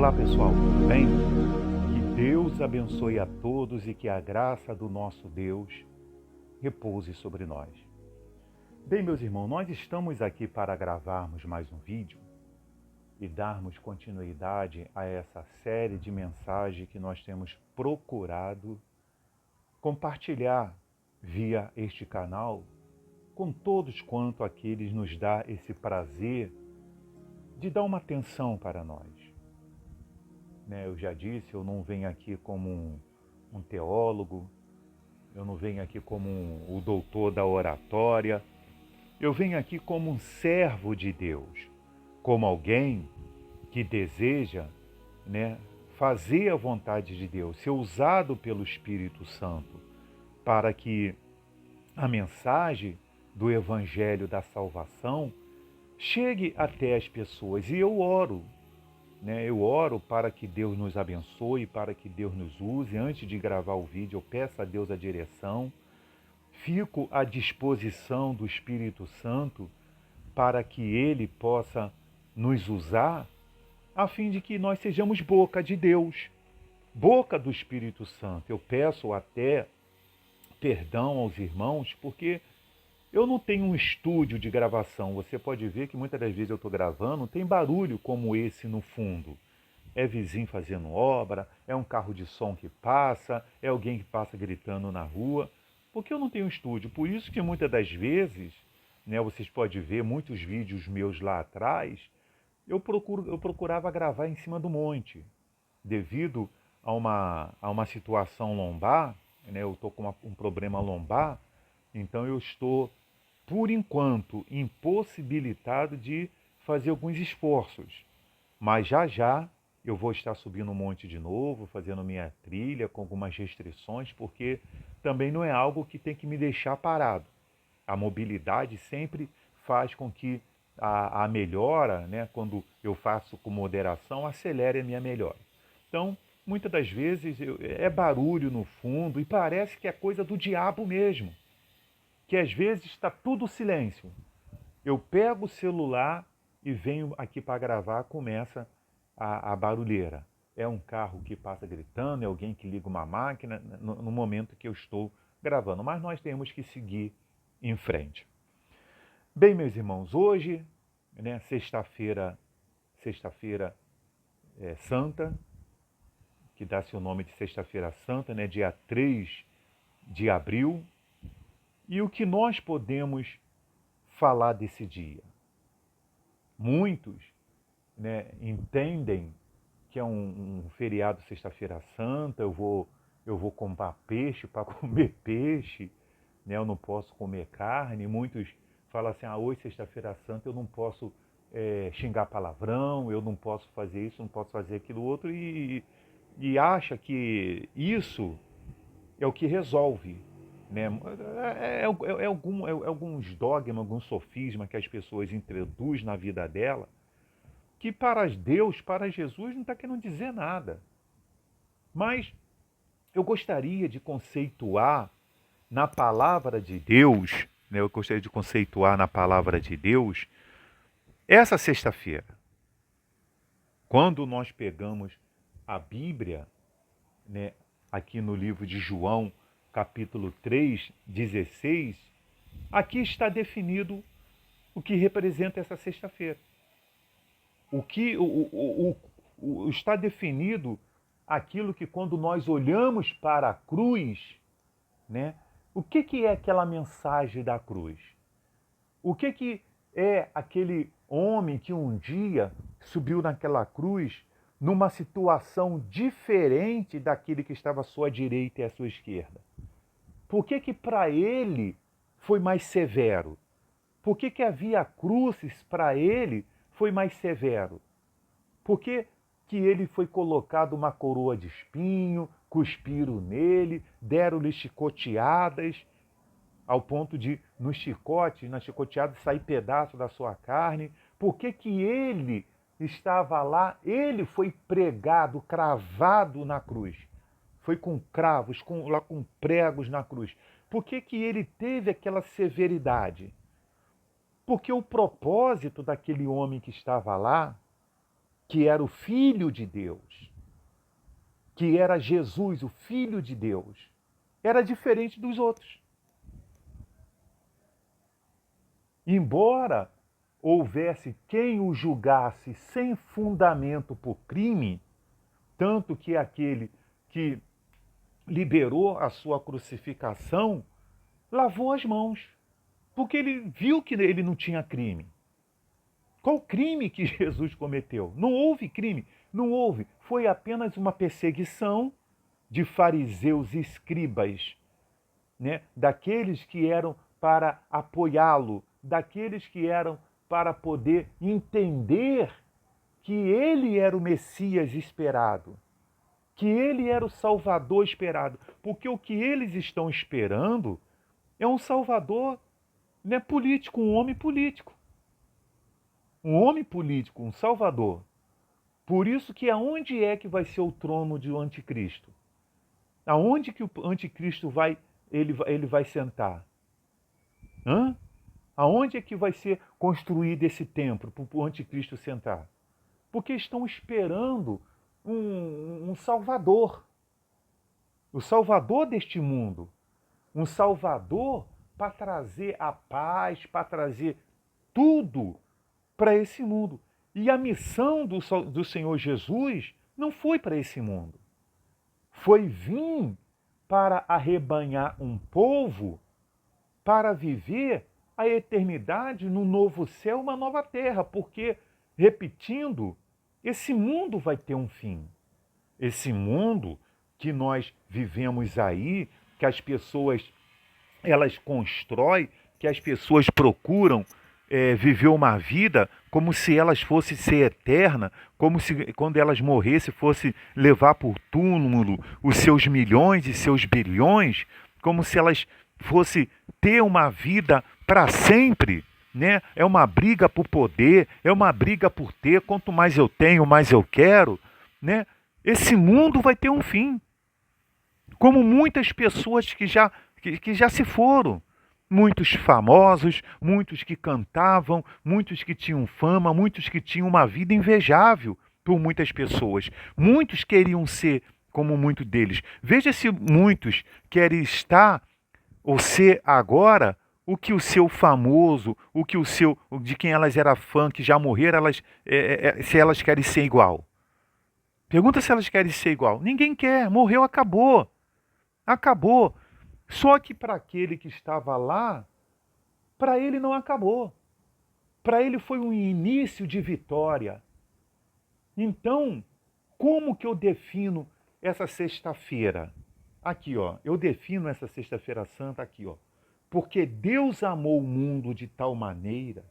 Olá pessoal, tudo bem? Que Deus abençoe a todos e que a graça do nosso Deus repouse sobre nós. Bem, meus irmãos, nós estamos aqui para gravarmos mais um vídeo e darmos continuidade a essa série de mensagens que nós temos procurado compartilhar via este canal com todos quanto aqueles nos dá esse prazer de dar uma atenção para nós. Eu já disse, eu não venho aqui como um teólogo, eu não venho aqui como o doutor da oratória, eu venho aqui como um servo de Deus, como alguém que deseja, fazer a vontade de Deus, ser usado pelo Espírito Santo para que a mensagem do Evangelho da salvação chegue até as pessoas. E eu oro. Eu oro para que Deus nos abençoe, para que Deus nos use. Antes de gravar o vídeo, eu peço a Deus a direção. Fico à disposição do Espírito Santo para que Ele possa nos usar, a fim de que nós sejamos boca de Deus, boca do Espírito Santo. Eu peço até perdão aos irmãos, porque eu não tenho um estúdio de gravação. Você pode ver que muitas das vezes eu estou gravando, tem barulho como esse no fundo. É vizinho fazendo obra, é um carro de som que passa, é alguém que passa gritando na rua, porque eu não tenho estúdio. Por isso que muitas das vezes, vocês podem ver muitos vídeos meus lá atrás, eu procurava gravar em cima do monte, devido a uma situação lombar, eu estou com um problema lombar, então eu estou, por enquanto, impossibilitado de fazer alguns esforços. Mas já já eu vou estar subindo um monte de novo, fazendo minha trilha com algumas restrições, porque também não é algo que tem que me deixar parado. A mobilidade sempre faz com que a melhora, quando eu faço com moderação, acelere a minha melhora. Então, muitas das vezes é barulho no fundo e parece que é coisa do diabo mesmo, que às vezes está tudo silêncio. Eu pego o celular e venho aqui para gravar, começa a barulheira. É um carro que passa gritando, é alguém que liga uma máquina no momento que eu estou gravando. Mas nós temos que seguir em frente. Bem, meus irmãos, hoje, sexta-feira santa, que dá-se o nome de Sexta-feira Santa, dia 3 de abril. E o que nós podemos falar desse dia? Muitos entendem que é um feriado Sexta-feira Santa, eu vou comprar peixe para comer peixe, eu não posso comer carne. Muitos falam assim, hoje Sexta-feira Santa eu não posso xingar palavrão, eu não posso fazer isso, não posso fazer aquilo outro, e acha que isso é o que resolve. Alguns dogmas, alguns sofismas que as pessoas introduzem na vida dela, que para Deus, para Jesus, não está querendo dizer nada. Mas eu gostaria de conceituar na palavra de Deus, eu gostaria de conceituar na palavra de Deus essa sexta-feira. Quando nós pegamos a Bíblia, aqui no livro de João, capítulo 3, 16, aqui está definido o que representa essa sexta-feira. Está definido aquilo que, quando nós olhamos para a cruz, o que é aquela mensagem da cruz? O que é aquele homem que um dia subiu naquela cruz numa situação diferente daquele que estava à sua direita e à sua esquerda? Por que para ele foi mais severo? Por que a via crucis para ele foi mais severo? Por que ele foi colocado uma coroa de espinho, cuspiram nele, deram-lhe chicoteadas, ao ponto de, nas chicoteadas, sair pedaço da sua carne? Por que ele estava lá? Ele foi pregado, cravado na cruz. Foi com cravos, com pregos na cruz. Por que ele teve aquela severidade? Porque o propósito daquele homem que estava lá, que era o Filho de Deus, que era Jesus, o Filho de Deus, era diferente dos outros. Embora houvesse quem o julgasse sem fundamento por crime, tanto que aquele que liberou a sua crucificação lavou as mãos, porque ele viu que ele não tinha crime. Qual crime que Jesus cometeu? Não houve crime, não houve. Foi apenas uma perseguição de fariseus e escribas, né? Daqueles que eram para apoiá-lo, daqueles que eram para poder entender que ele era o Messias esperado, que ele era o Salvador esperado, porque o que eles estão esperando é um Salvador, né, político, um homem político. Um homem político, um Salvador. Por isso que aonde é que vai ser o trono do anticristo? Aonde que o anticristo ele vai sentar? Hã? Aonde é que vai ser construído esse templo para o anticristo sentar? Porque estão esperando um Salvador. O Salvador deste mundo. Um Salvador para trazer a paz, para trazer tudo para esse mundo. E a missão do Senhor Jesus não foi para esse mundo. Foi vir para arrebanhar um povo para viver a eternidade no novo céu, uma nova terra. Porque, repetindo, esse mundo vai ter um fim. Esse mundo que nós vivemos aí, que as pessoas elas constroem, que as pessoas procuram viver uma vida como se elas fossem ser eterna, como se quando elas morressem fosse levar por túmulo os seus milhões e seus bilhões, como se elas fossem ter uma vida para sempre, né? É uma briga por poder, é uma briga por ter, quanto mais eu tenho, mais eu quero, né? Esse mundo vai ter um fim. Como muitas pessoas que já se foram. Muitos famosos, muitos que cantavam, muitos que tinham fama, muitos que tinham uma vida invejável por muitas pessoas. Muitos queriam ser como muitos deles. Veja se muitos querem estar ou ser agora o que o seu famoso, o que o seu, de quem elas eram fã, que já morreram, se elas querem ser igual. Pergunta se elas querem ser igual. Ninguém quer, morreu, acabou. Acabou. Só que para aquele que estava lá, para ele não acabou. Para ele foi um início de vitória. Então, como que eu defino essa sexta-feira? Aqui, ó. Eu defino essa sexta-feira santa aqui, ó. Porque Deus amou o mundo de tal maneira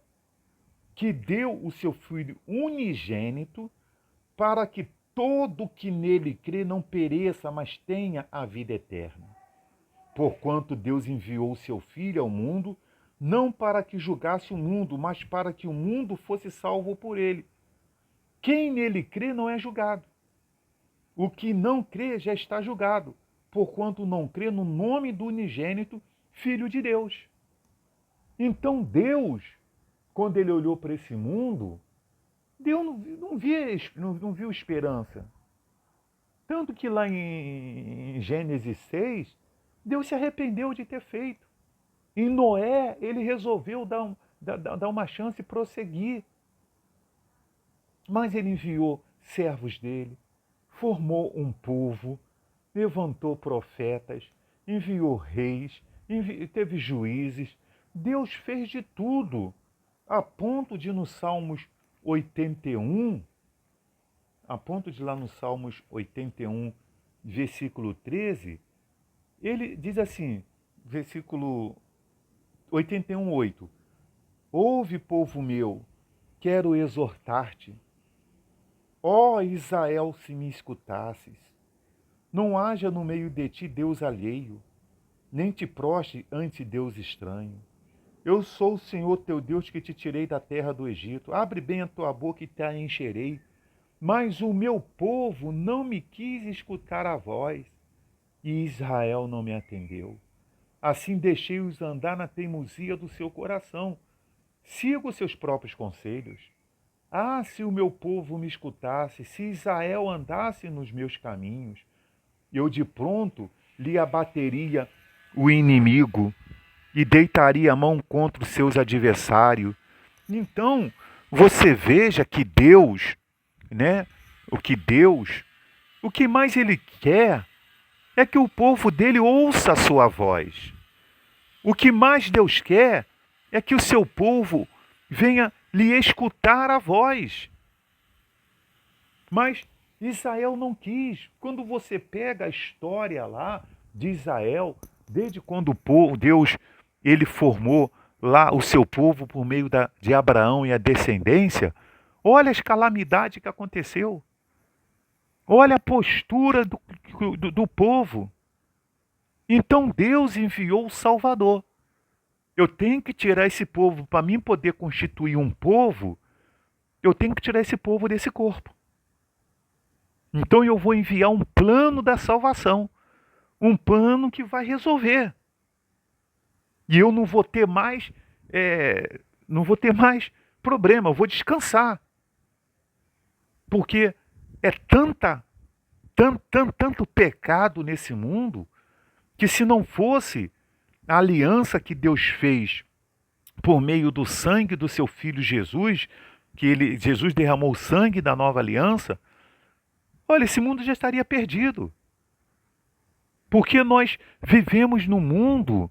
que deu o seu Filho unigênito para que todo que nele crê não pereça, mas tenha a vida eterna. Porquanto Deus enviou o seu Filho ao mundo, não para que julgasse o mundo, mas para que o mundo fosse salvo por ele. Quem nele crê não é julgado. O que não crê já está julgado, porquanto não crê no nome do unigênito Filho de Deus. Então Deus, quando ele olhou para esse mundo, Deus não viu esperança. Tanto que lá em Gênesis 6, Deus se arrependeu de ter feito. Em Noé, ele resolveu dar uma chance e prosseguir. Mas ele enviou servos dele, formou um povo, levantou profetas, enviou reis, teve juízes. Deus fez de tudo, a ponto de no Salmos 81, a ponto de lá no Salmos 81, versículo 13, ele diz assim, versículo 81:8: Ouve, povo meu, quero exortar-te. Ó Israel, se me escutasses, não haja no meio de ti Deus alheio, nem te prostre ante Deus estranho. Eu sou o Senhor teu Deus que te tirei da terra do Egito. Abre bem a tua boca e te a encherei. Mas o meu povo não me quis escutar a voz, e Israel não me atendeu. Assim deixei-os andar na teimosia do seu coração. Siga os seus próprios conselhos. Ah, se o meu povo me escutasse, se Israel andasse nos meus caminhos, eu de pronto lhe abateria o inimigo e deitaria a mão contra os seus adversários. Então, você veja que Deus, né? O que mais ele quer é que o povo dele ouça a sua voz. O que mais Deus quer é que o seu povo venha lhe escutar a voz. Mas Israel não quis. Quando você pega a história lá de Israel, desde quando Deus ele formou lá o seu povo por meio de Abraão e a descendência, olha as calamidades que aconteceu. Olha a postura do povo. Então Deus enviou o Salvador. Eu tenho que tirar esse povo, para mim poder constituir um povo, eu tenho que tirar esse povo desse corpo. Então eu vou enviar um plano da salvação, um plano que vai resolver. E eu não vou ter mais, não vou ter mais problema, eu vou descansar. Porque é tanto pecado nesse mundo, que se não fosse a aliança que Deus fez por meio do sangue do seu filho Jesus, Jesus derramou o sangue da nova aliança, olha, esse mundo já estaria perdido. Porque nós vivemos num mundo,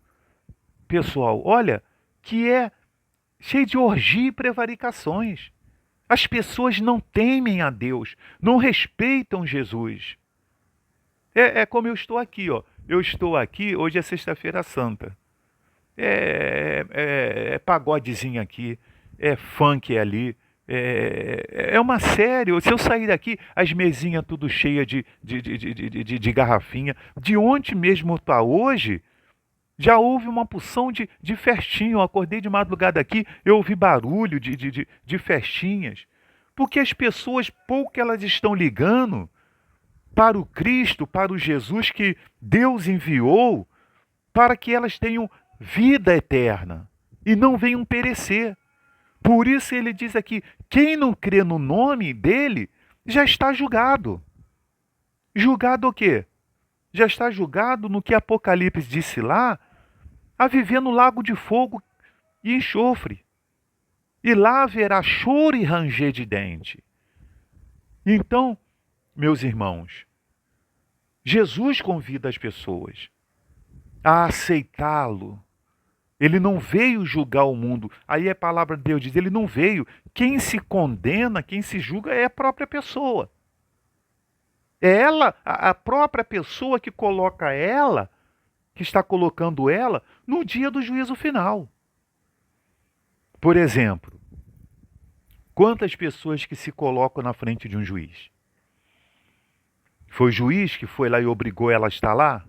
pessoal, olha, que é cheio de orgia e prevaricações. As pessoas não temem a Deus, não respeitam Jesus. É como eu estou aqui, ó. Eu estou aqui, hoje é sexta-feira santa. É pagodezinho aqui, é funk ali. É uma série. Se eu sair daqui, as mesinhas tudo cheias de garrafinha. De ontem mesmo para hoje, já houve uma porção de festinha. Eu acordei de madrugada aqui, eu ouvi barulho de festinhas. Porque as pessoas, pouco elas estão ligando para o Cristo, para o Jesus que Deus enviou, para que elas tenham vida eterna e não venham perecer. Por isso ele diz aqui, quem não crê no nome dele já está julgado. Julgado o quê? Já está julgado no que Apocalipse disse lá, a viver no lago de fogo e enxofre. E lá haverá choro e ranger de dente. Então, meus irmãos, Jesus convida as pessoas a aceitá-lo. Ele não veio julgar o mundo. Aí a palavra de Deus diz, ele não veio. Quem se condena, quem se julga é a própria pessoa. É ela, a própria pessoa que coloca ela, que está colocando ela no dia do juízo final. Por exemplo, quantas pessoas que se colocam na frente de um juiz? Foi o juiz que foi lá e obrigou ela a estar lá?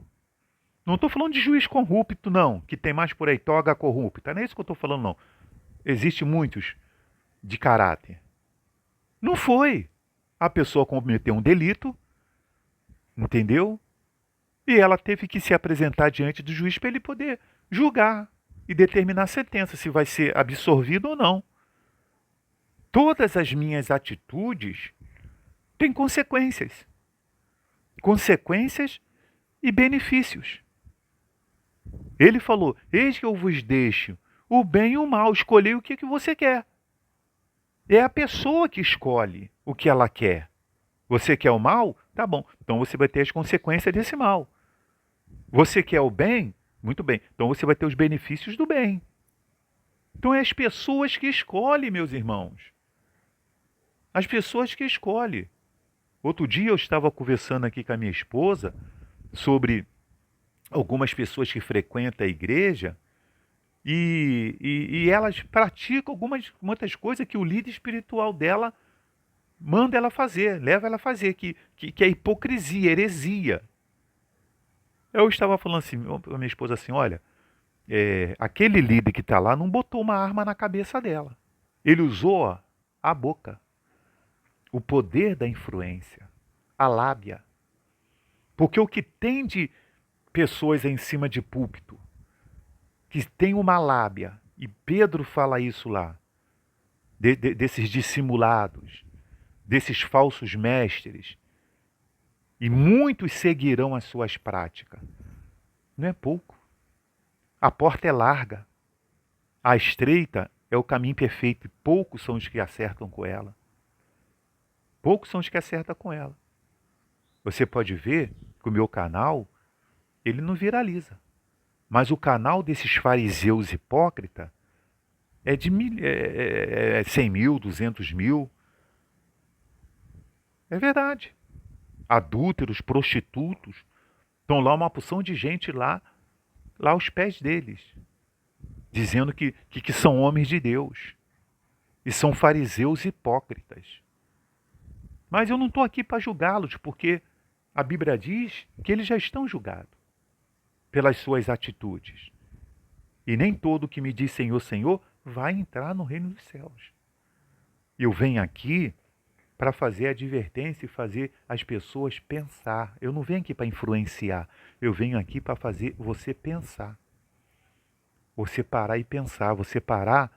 Não estou falando de juiz corrupto, não, que tem mais por aí, toga corrupta. Não é isso que eu estou falando, não. Existem muitos de caráter. Não foi. A pessoa cometeu um delito, entendeu? E ela teve que se apresentar diante do juiz para ele poder julgar e determinar a sentença, se vai ser absorvido ou não. Todas as minhas atitudes têm consequências. Consequências e benefícios. Ele falou, eis que eu vos deixo o bem e o mal, escolhei o que você quer. É a pessoa que escolhe o que ela quer. Você quer o mal? Tá bom, então você vai ter as consequências desse mal. Você quer o bem? Muito bem, então você vai ter os benefícios do bem. Então é as pessoas que escolhem, meus irmãos. As pessoas que escolhem. Outro dia eu estava conversando aqui com a minha esposa sobre algumas pessoas que frequentam a igreja e elas praticam muitas coisas que o líder espiritual dela manda ela fazer, leva ela a fazer, que é hipocrisia, heresia. Eu estava falando assim, para minha esposa assim, olha, aquele líder que está lá não botou uma arma na cabeça dela. Ele usou a boca, o poder da influência, a lábia. Porque o que tem de pessoas em cima de púlpito, que tem uma lábia, e Pedro fala isso lá, desses dissimulados, desses falsos mestres, e muitos seguirão as suas práticas. Não é pouco. A porta é larga. A estreita é o caminho perfeito e poucos são os que acertam com ela. Poucos são os que acertam com ela. Você pode ver que o meu canal, ele não viraliza. Mas o canal desses fariseus hipócritas é de 100 mil, 200 mil. É verdade. Adúlteros, prostitutos, estão lá uma porção de gente lá aos pés deles, dizendo que são homens de Deus. E são fariseus hipócritas. Mas eu não estou aqui para julgá-los, porque a Bíblia diz que eles já estão julgados pelas suas atitudes. E nem todo que me diz Senhor, Senhor, vai entrar no reino dos céus. Eu venho aqui para fazer advertência e fazer as pessoas pensar. Eu não venho aqui para influenciar. Eu venho aqui para fazer você pensar. Você parar e pensar. Você parar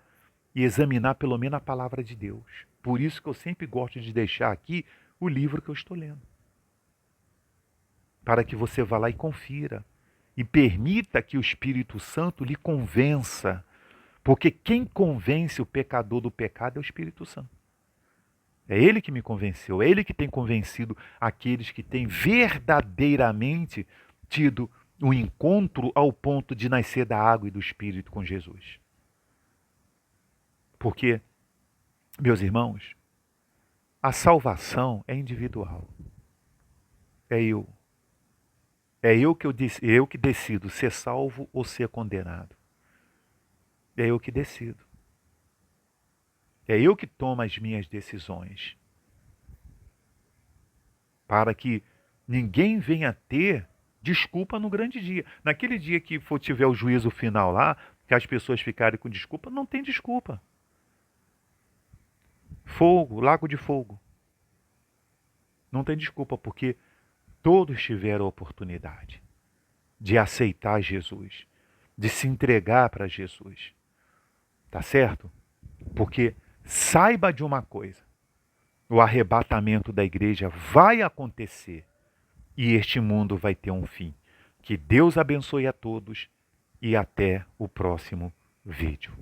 e examinar pelo menos a palavra de Deus. Por isso que eu sempre gosto de deixar aqui o livro que eu estou lendo. Para que você vá lá e confira. E permita que o Espírito Santo lhe convença. Porque quem convence o pecador do pecado é o Espírito Santo. É ele que me convenceu, é ele que tem convencido aqueles que têm verdadeiramente tido um encontro ao ponto de nascer da água e do Espírito com Jesus. Porque, meus irmãos, a salvação é individual. É eu. É eu que decido ser salvo ou ser condenado. É eu que decido. É eu que tomo as minhas decisões. Para que ninguém venha ter desculpa no grande dia. Naquele dia que tiver o juízo final lá, que as pessoas ficarem com desculpa, não tem desculpa. Fogo, lago de fogo. Não tem desculpa, porque todos tiveram a oportunidade de aceitar Jesus, de se entregar para Jesus. Tá certo? Porque saiba de uma coisa, o arrebatamento da igreja vai acontecer e este mundo vai ter um fim. Que Deus abençoe a todos e até o próximo vídeo.